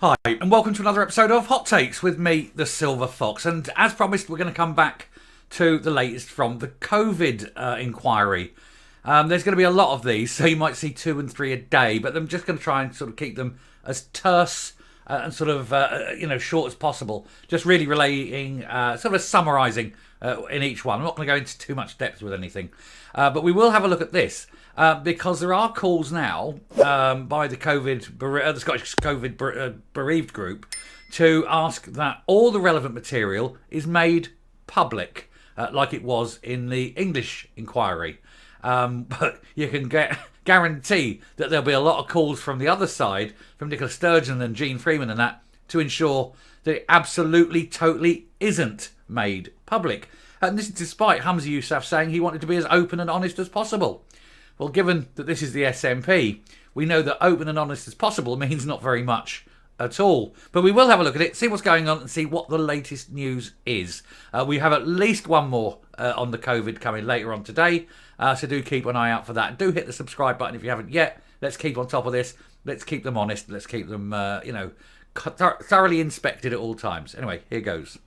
Hi, and welcome to another episode of Hot Takes with me, the Silver Fox. And as promised, we're going to come back to the latest from the COVID inquiry. There's going to be a lot of these, so you might see 2 and 3 a day, but I'm just going to try and sort of keep them as terse and sort of short as possible. Just really relating, sort of summarising in each one. I'm not going to go into too much depth with anything, but we will have a look at this. Because there are calls now by the the Scottish COVID bereaved group to ask that all the relevant material is made public, like it was in the English inquiry. But you can guarantee that there'll be a lot of calls from the other side, from Nicola Sturgeon and Jean Freeman and that, to ensure that it absolutely, totally isn't made public. And this is despite Hamza Yousaf saying he wanted to be as open and honest as possible. Well, given that this is the SNP, we know that open and honest as possible means not very much at all. But we will have a look at it, see what's going on and see what the latest news is. We have at least one more on the COVID coming later on today, so do keep an eye out for that. Do hit the subscribe button if you haven't yet. Let's keep on top of this. Let's keep them honest. Let's keep them, thoroughly inspected at all times. Anyway, here goes.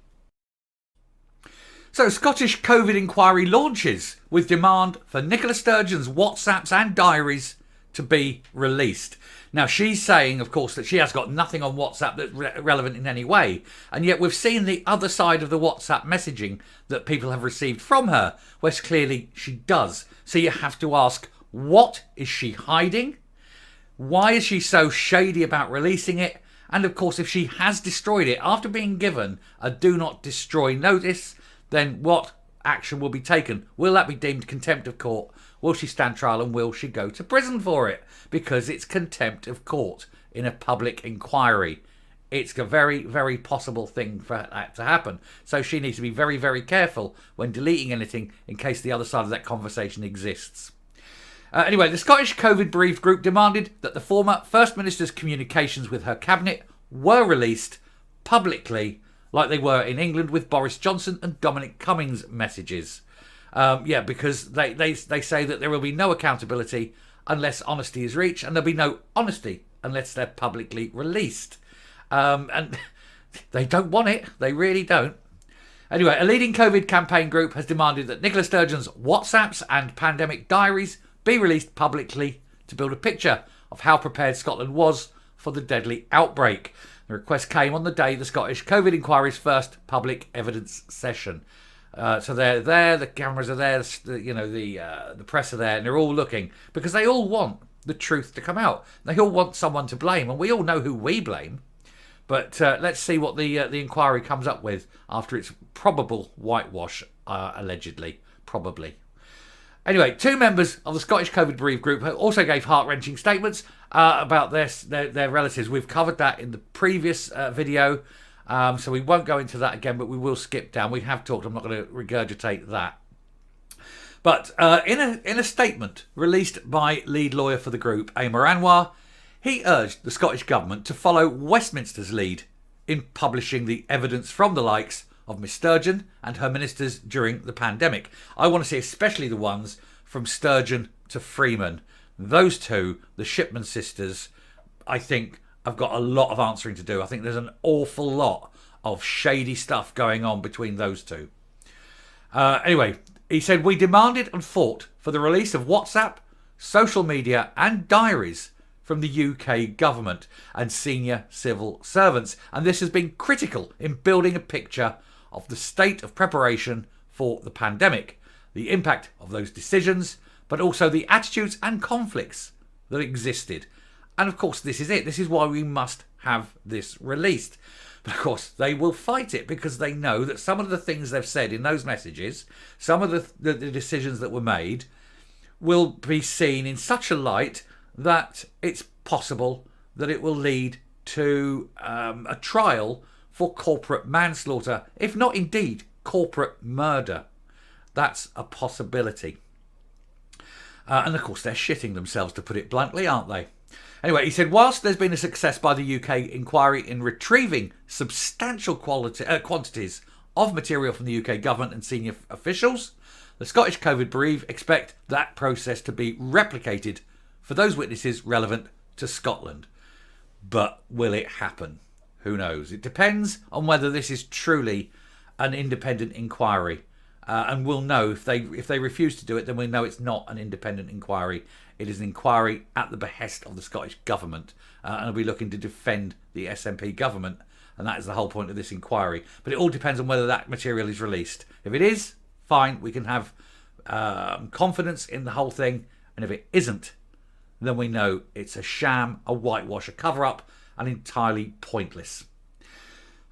So, Scottish COVID inquiry launches with demand for Nicola Sturgeon's WhatsApps and diaries to be released. Now, she's saying, of course, that she has got nothing on WhatsApp that's relevant in any way. And yet we've seen the other side of the WhatsApp messaging that people have received from her, where clearly she does. So you have to ask, what is she hiding? Why is she so shady about releasing it? And of course, if she has destroyed it after being given a do not destroy notice, then what action will be taken? Will that be deemed contempt of court? Will she stand trial and will she go to prison for it? Because it's contempt of court in a public inquiry. It's a very, very possible thing for that to happen. So she needs to be very, very careful when deleting anything in case the other side of that conversation exists. Anyway, the Scottish COVID bereaved group demanded that the former First Minister's communications with her cabinet were released publicly, like they were in England with Boris Johnson and Dominic Cummings' messages. Because they say that there will be no accountability unless honesty is reached, and there'll be no honesty unless they're publicly released. And they don't want it. They really don't. Anyway, a leading COVID campaign group has demanded that Nicola Sturgeon's WhatsApps and pandemic diaries be released publicly to build a picture of how prepared Scotland was for the deadly outbreak. The request came on the day the Scottish COVID inquiry's first public evidence session. So they're there, the cameras are there, the press are there, and they're all looking because they all want the truth to come out. They all want someone to blame, and we all know who we blame. But let's see what the inquiry comes up with after its probable whitewash, allegedly, probably. Anyway, 2 members of the Scottish COVID bereaved group also gave heart-wrenching statements about their relatives. We've covered that in the previous video, so we won't go into that again, but we will skip down. We have talked. I'm not going to regurgitate that. But in a statement released by lead lawyer for the group, Amar Anwar, he urged the Scottish Government to follow Westminster's lead in publishing the evidence from the likes of Miss Sturgeon and her ministers during the pandemic. I want to see especially the ones from Sturgeon to Freeman. Those two, the Shipman sisters, I think have got a lot of answering to do. I think there's an awful lot of shady stuff going on between those two. Anyway, he said, we demanded and fought for the release of WhatsApp, social media and diaries from the UK government and senior civil servants. And this has been critical in building a picture of the state of preparation for the pandemic, the impact of those decisions, but also the attitudes and conflicts that existed. And of course, this is it. This is why we must have this released. But of course, they will fight it because they know that some of the things they've said in those messages, some of the decisions that were made, will be seen in such a light that it's possible that it will lead to a trial for corporate manslaughter, if not indeed corporate murder. That's a possibility. And of course, they're shitting themselves, to put it bluntly, aren't they? Anyway, he said, whilst there's been a success by the UK inquiry in retrieving substantial quantities of material from the UK government and senior officials, the Scottish COVID bereaved expect that process to be replicated for those witnesses relevant to Scotland. But will it happen? Who knows? It depends on whether this is truly an independent inquiry. And we'll know if they refuse to do it, then we know it's not an independent inquiry. It is an inquiry at the behest of the Scottish Government. And will be looking to defend the SNP government. And that is the whole point of this inquiry. But it all depends on whether that material is released. If it is, fine, we can have confidence in the whole thing. And if it isn't, then we know it's a sham, a whitewash, a cover-up, and entirely pointless.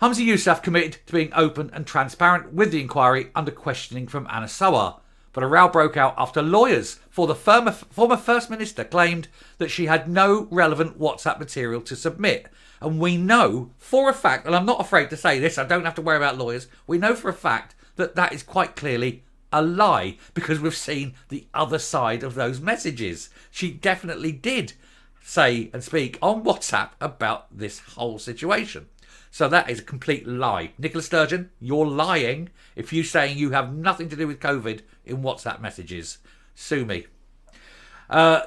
Humza Yousaf committed to being open and transparent with the inquiry under questioning from Anna Sowar. But a row broke out after lawyers for the former First Minister claimed that she had no relevant WhatsApp material to submit. And we know for a fact, and I'm not afraid to say this, I don't have to worry about lawyers, we know for a fact that that is quite clearly a lie because we've seen the other side of those messages. She definitely did say and speak on WhatsApp about this whole situation. So that is a complete lie. Nicola Sturgeon, you're lying if you're saying you have nothing to do with COVID in WhatsApp messages. Sue me.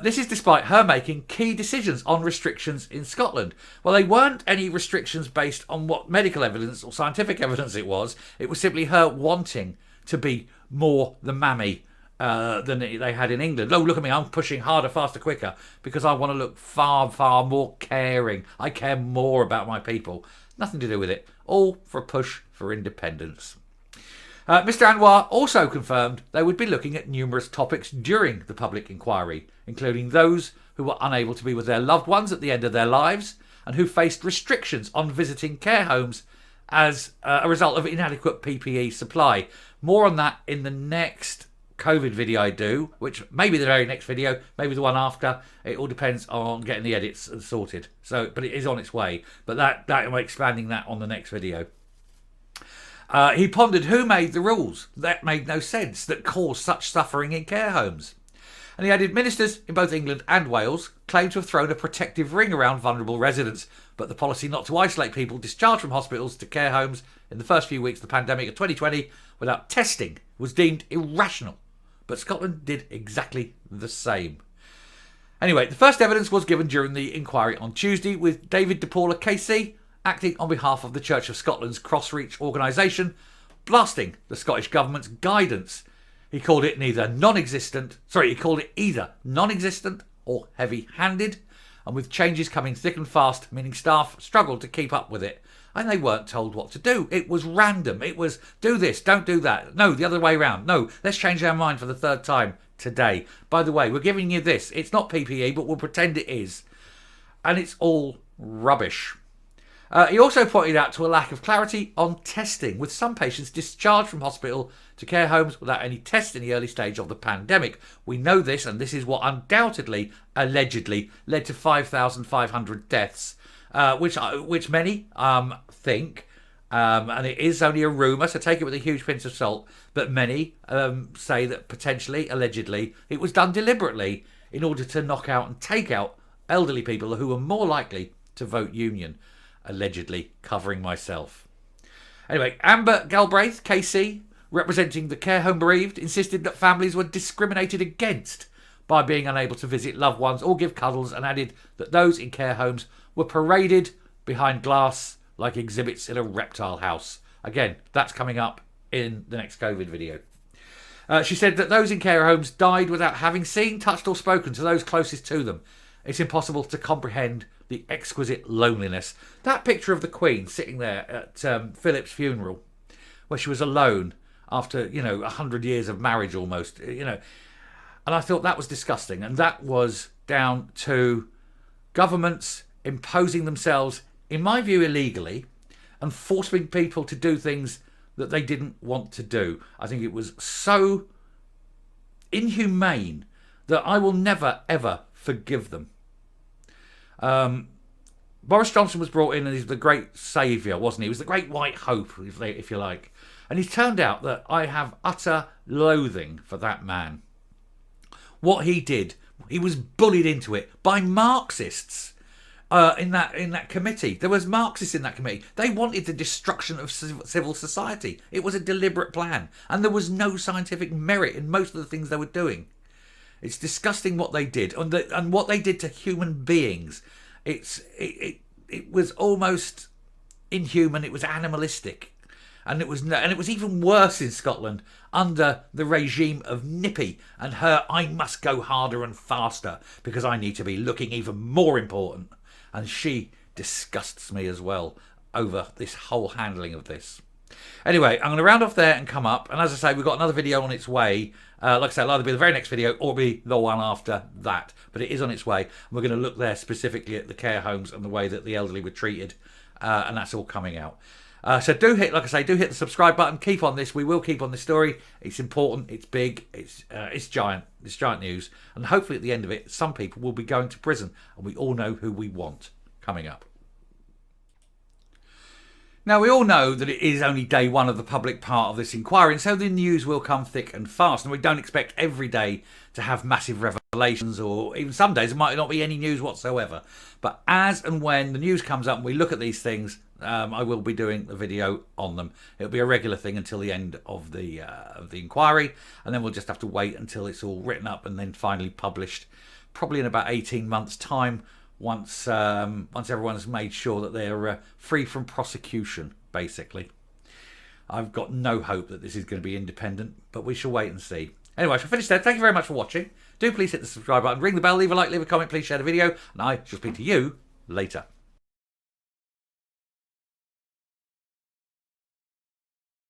This is despite her making key decisions on restrictions in Scotland. Well, they weren't any restrictions based on what medical evidence or scientific evidence it was. It was simply her wanting to be more the mammy than they had in England. Oh, look at me, I'm pushing harder, faster, quicker because I want to look far, far more caring. I care more about my people. Nothing to do with it. All for a push for independence. Mr Anwar also confirmed they would be looking at numerous topics during the public inquiry, including those who were unable to be with their loved ones at the end of their lives and who faced restrictions on visiting care homes as a result of inadequate PPE supply. More on that in the next COVID video I do, which may be the very next video, maybe the one after. It all depends on getting the edits sorted. But it is on its way. But that I'm expanding that on the next video. He pondered who made the rules that made no sense, that caused such suffering in care homes. And he added ministers in both England and Wales claimed to have thrown a protective ring around vulnerable residents, but the policy not to isolate people discharged from hospitals to care homes in the first few weeks of the pandemic of 2020 without testing was deemed irrational. But Scotland did exactly the same. Anyway, the first evidence was given during the inquiry on Tuesday, with David DePaula KC acting on behalf of the Church of Scotland's Crossreach organisation, blasting the Scottish Government's guidance. He called it either non-existent or heavy-handed, and with changes coming thick and fast, meaning staff struggled to keep up with it. And they weren't told what to do. It was random. It was, do this, don't do that. No, the other way around. No, let's change our mind for the third time today. By the way, we're giving you this. It's not PPE, but we'll pretend it is. And it's all rubbish. He also pointed out to a lack of clarity on testing, with some patients discharged from hospital to care homes without any tests in the early stage of the pandemic. We know this, and this is what undoubtedly, allegedly, led to 5,500 deaths. Which many think, and it is only a rumour, so take it with a huge pinch of salt, but many say that potentially, allegedly, it was done deliberately in order to knock out and take out elderly people who were more likely to vote Union, allegedly covering myself. Anyway, Amber Galbraith, KC, representing the care home bereaved, insisted that families were discriminated against by being unable to visit loved ones or give cuddles, and added that those in care homes were paraded behind glass like exhibits in a reptile house. Again, that's coming up in the next COVID video. She said that those in care homes died without having seen, touched or spoken to those closest to them. It's impossible to comprehend the exquisite loneliness. That picture of the Queen sitting there at Philip's funeral, where she was alone after, 100 years of marriage almost, and I thought that was disgusting. And that was down to governments imposing themselves, in my view, illegally, and forcing people to do things that they didn't want to do. I think it was so inhumane that I will never, ever forgive them. Boris Johnson was brought in and he's the great saviour, wasn't he? He was the great white hope, if you like. And he's turned out that I have utter loathing for that man. What he did, he was bullied into it by Marxists. In that committee. There was Marxists in that committee. They wanted the destruction of civil society. It was a deliberate plan. And there was no scientific merit in most of the things they were doing. It's disgusting what they did. And what they did to human beings. It it was almost inhuman. It was animalistic, and it was even worse in Scotland under the regime of Nippy and her "I must go harder and faster because I need to be looking even more important," and she disgusts me as well over this whole handling of this. Anyway, I'm going to round off there and come up. And as I say, we've got another video on its way. Like I say, it'll either be the very next video or be the one after that. But it is on its way. And we're going to look there specifically at the care homes and the way that the elderly were treated. And that's all coming out. So do hit, like I say, do hit the subscribe button. Keep on this. We will keep on this story. It's important. It's big. It's giant. It's giant news. And hopefully at the end of it, some people will be going to prison. And we all know who we want coming up. Now, we all know that it is only day one of the public part of this inquiry, and so the news will come thick and fast, and we don't expect every day to have massive revelations, or even some days there might not be any news whatsoever. But as and when the news comes up and we look at these things, I will be doing a video on them. It'll be a regular thing until the end of the inquiry, and then we'll just have to wait until it's all written up and then finally published, probably in about 18 months' time, once everyone's made sure that they're free from prosecution, basically. I've got no hope that this is going to be independent, but we shall wait and see. Anyway, I shall finish there. Thank you very much for watching. Do please hit the subscribe button, ring the bell, leave a like, leave a comment, please share the video, and I shall speak to you later.